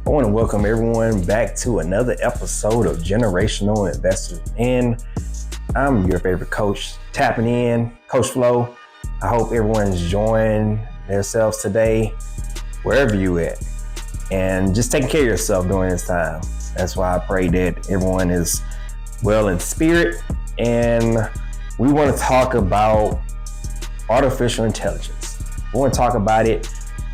I want to welcome everyone back to another episode of Generational Investors. And I'm your favorite coach, tapping in, Coach Flo. I hope everyone's enjoying themselves today, wherever you at, and just taking care of yourself during this time. That's why I pray that everyone is well in spirit. And we want to talk about artificial intelligence. We want to talk about it.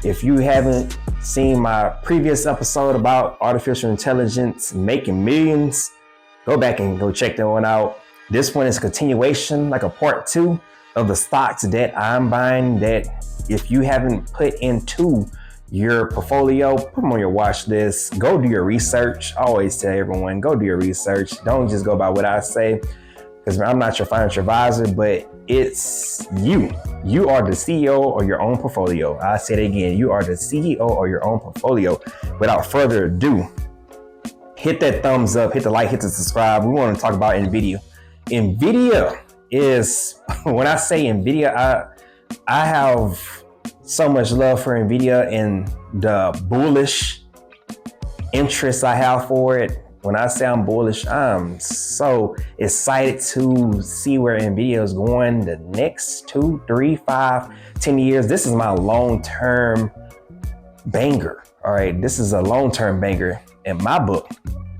If you haven't seen my previous episode about artificial intelligence making millions, go back and go check that one out. This one is a continuation, like a part 2 of the stocks that I'm buying, that if you haven't put into your portfolio, put them on your watch list. Go do your research. I always tell everyone, go do your research. Don't just go by what I say, because I'm not your financial advisor, but it's you. You are the CEO of your own portfolio. I say it again, you are the CEO of your own portfolio. Without further ado, hit that thumbs up, hit the like, hit the subscribe. We want to talk about Nvidia. Nvidia is, when I say Nvidia, I have so much love for Nvidia and the bullish interest I have for it. When I say I'm bullish, I'm so excited to see where Nvidia is going the next 2, 3, 5, 10 years. This is my long-term banger. All right, this is a long-term banger in my book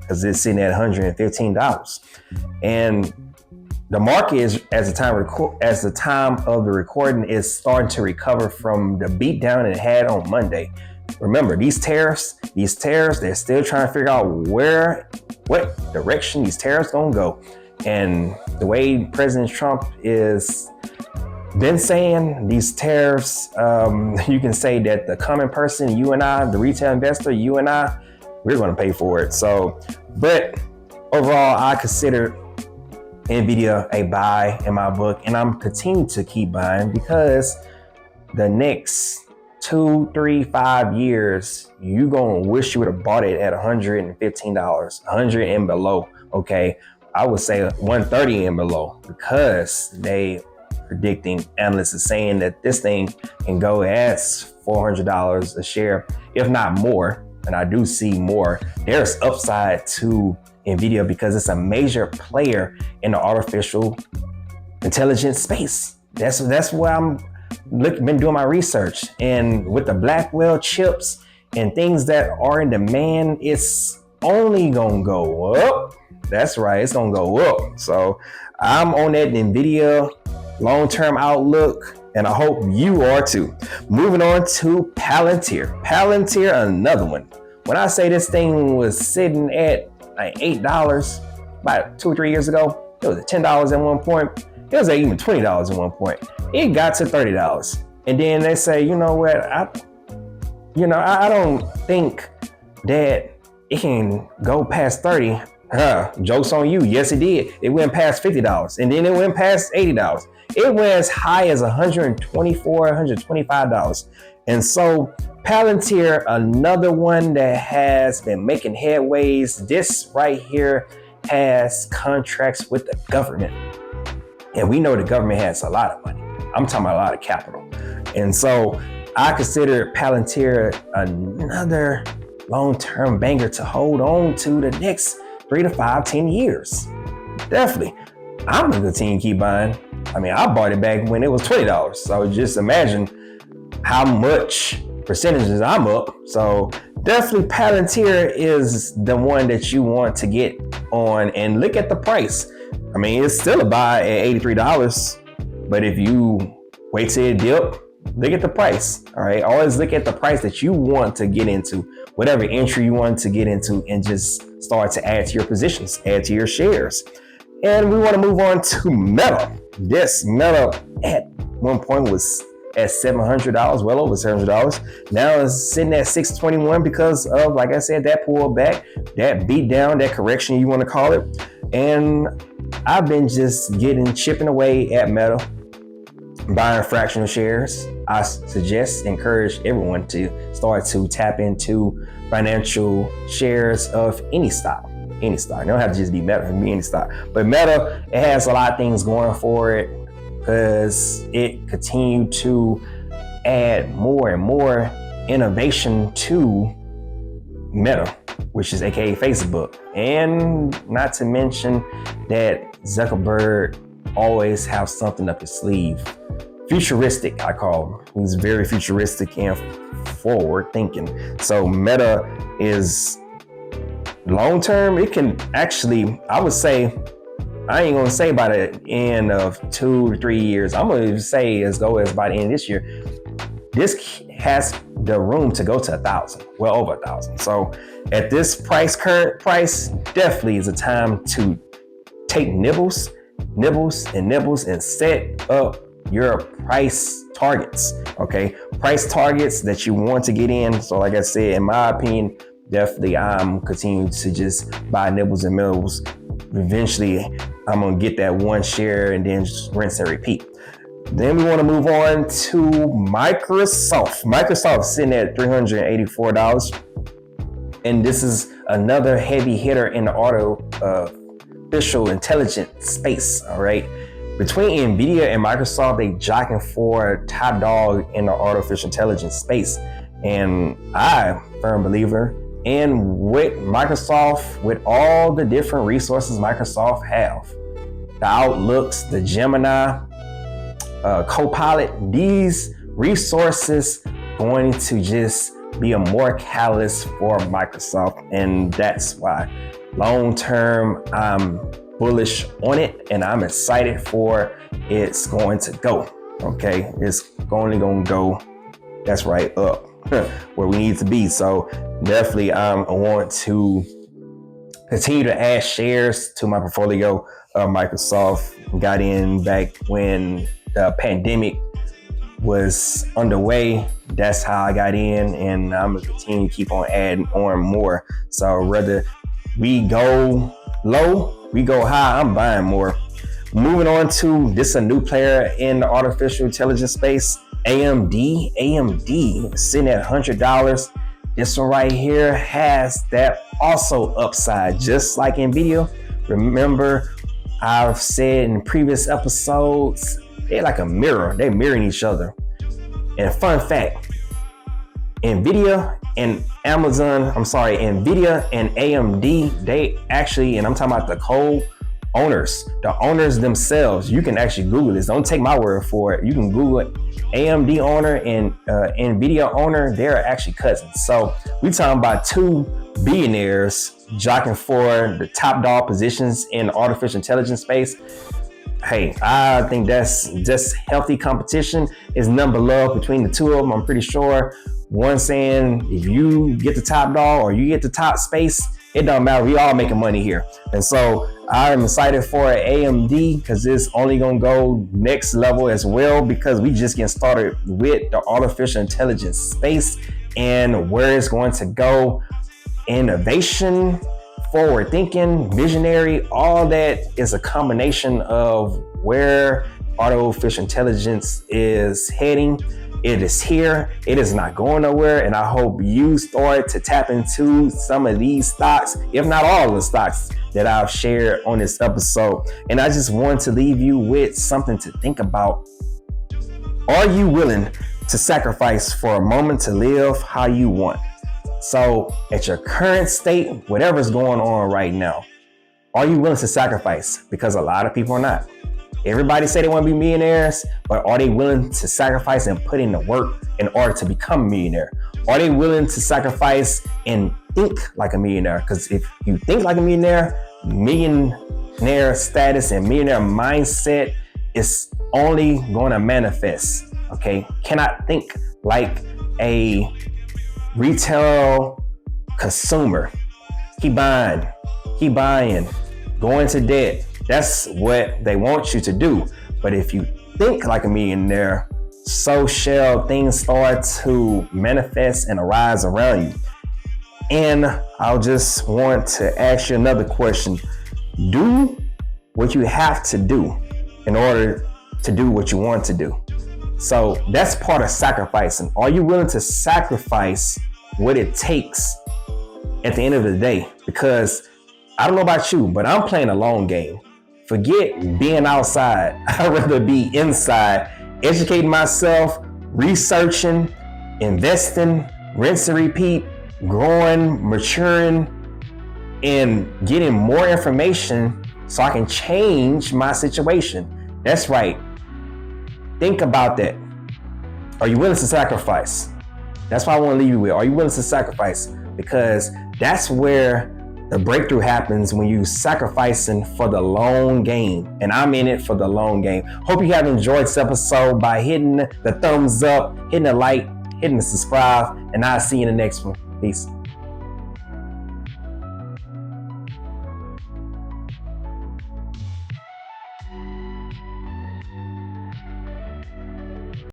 because it's sitting at $115. And the market is, as the time of the recording, is starting to recover from the beatdown it had on Monday. Remember, these tariffs, they're still trying to figure out what direction these tariffs gonna go. And the way President Trump is been saying, these tariffs, you can say that the common person, you and I, the retail investor, you and I, we're gonna pay for it. So, but overall, I consider Nvidia a buy in my book, and I'm continuing to keep buying because the next 2, 3, 5 years, you gonna wish you would have bought it at $115, 100 and below. Okay, I would say 130 and below, because they predicting, analysts are saying that this thing can go as $400 a share, if not more. And I do see more. There's upside to Nvidia because it's a major player in the artificial intelligence space. That's where I'm been doing my research. And with the Blackwell chips and things that are in demand, it's only gonna go up. That's right, it's gonna go up. So I'm on that Nvidia long-term outlook, and I hope you are too. Moving on to Pltr. Pltr, another one. When I say this thing was sitting at like $8 about 2 or 3 years ago, it was at $10 at one point. It was at even $20 at one point. It got to $30. And then they say, you know what, I don't think that it can go past 30. Joke's on you. Yes, it did. It went past $50. And then it went past $80. It went as high as $124, $125. And so Pltr, another one that has been making headways. This right here has contracts with the government. And we know the government has a lot of money. I'm talking about a lot of capital. And so I consider Pltr another long-term banger to hold on to the next 3 to 5, 10 years. Definitely. I'm gonna continue to keep buying. I mean, I bought it back when it was $20. So just imagine how much percentages I'm up. So definitely Pltr is the one that you want to get on, and look at the price. I mean, it's still a buy at $83, but if you wait till it dip, look at the price. All right, always look at the price that you want to get into, whatever entry you want to get into, and just start to add to your positions, add to your shares. And we want to move on to Meta. This Meta at one point was at $700, well over $700. Now it's sitting at $621 because of, like I said, that pullback, that beat down, that correction, you want to call it. And I've been just chipping away at Meta, buying fractional shares. I encourage everyone to start to tap into financial shares of any stock. Any stock. It don't have to just be Meta, it can be any stock. But Meta, it has a lot of things going for it because it continued to add more and more innovation to Meta, which is aka Facebook. And not to mention that Zuckerberg always have something up his sleeve. Futuristic, I call him. He's very futuristic and forward thinking. So Meta is long term, it can actually, I would say, I ain't gonna say by the end of 2 to 3 years. I'm gonna say as go as by the end of this year, this has the room to go to 1,000, well over 1,000. So at this price, current price, definitely is a time to take nibbles and set up your price targets, okay? Price targets that you want to get in. So like I said, in my opinion, definitely I'm continuing to just buy nibbles and mibbles. Eventually, I'm gonna get that one share and then just rinse and repeat. Then we want to move on to Microsoft. Microsoft sitting at $384. And this is another heavy hitter in the artificial intelligence space, all right? Between Nvidia and Microsoft, they jockeying for top dog in the artificial intelligence space. And I'm a firm believer in with Microsoft, with all the different resources Microsoft have, the Outlooks, the Gemini, Copilot, these resources going to just be a more catalyst for Microsoft. And that's why long term, I'm bullish on it and I'm excited for it's going to go. Okay, it's only going to go, that's right, up where we need to be. So definitely I want to continue to add shares to my portfolio of Microsoft. Got in back when the pandemic was underway. That's how I got in, and I'm gonna continue to keep on adding on more. So whether we go low, we go high, I'm buying more. Moving on to this, a new player in the artificial intelligence space, AMD sitting at $100. This one right here has that also upside, just like Nvidia. Remember, I've said in previous episodes, they're like a mirror. They're mirroring each other. And fun fact, Nvidia and Nvidia and AMD, they actually, and I'm talking about the co-owners, the owners themselves. You can actually Google this. Don't take my word for it. You can Google it. AMD owner and Nvidia owner, they're actually cousins. So we talking about two billionaires jockeying for the top dog positions in the artificial intelligence space. Hey, I think that's just healthy competition. Is number love between the two of them. I'm pretty sure one saying if you get the top dog or you get the top space, it don't matter. We all making money here. And so I'm excited for AMD because it's only gonna go next level as well, because we just getting started with the artificial intelligence space and where it's going to go. Innovation, forward thinking, visionary, all that is a combination of where artificial intelligence is heading. It is here. It is not going nowhere. And I hope you start to tap into some of these stocks, if not all of the stocks that I've shared on this episode. And I just want to leave you with something to think about. Are you willing to sacrifice for a moment to live how you want? So at your current state, whatever's going on right now, are you willing to sacrifice? Because a lot of people are not. Everybody say they want to be millionaires, but are they willing to sacrifice and put in the work in order to become a millionaire? Are they willing to sacrifice and think like a millionaire? Because if you think like a millionaire status and millionaire mindset is only going to manifest, okay? Cannot think like a retail consumer. Keep buying, going to debt. That's what they want you to do. But if you think like a millionaire, so shall things start to manifest and arise around you. And I'll just want to ask you another question. Do what you have to do in order to do what you want to do. So that's part of sacrificing. Are you willing to sacrifice what it takes at the end of the day? Because I don't know about you, but I'm playing a long game. Forget being outside. I'd rather be inside, educating myself, researching, investing, rinse and repeat, growing, maturing, and getting more information so I can change my situation. That's right. Think about that. Are you willing to sacrifice? That's what I want to leave you with. Are you willing to sacrifice? Because that's where the breakthrough happens, when you sacrificing for the long game. And I'm in it for the long game. Hope you have enjoyed this episode by hitting the thumbs up, hitting the like, hitting the subscribe, and I'll see you in the next one. Peace.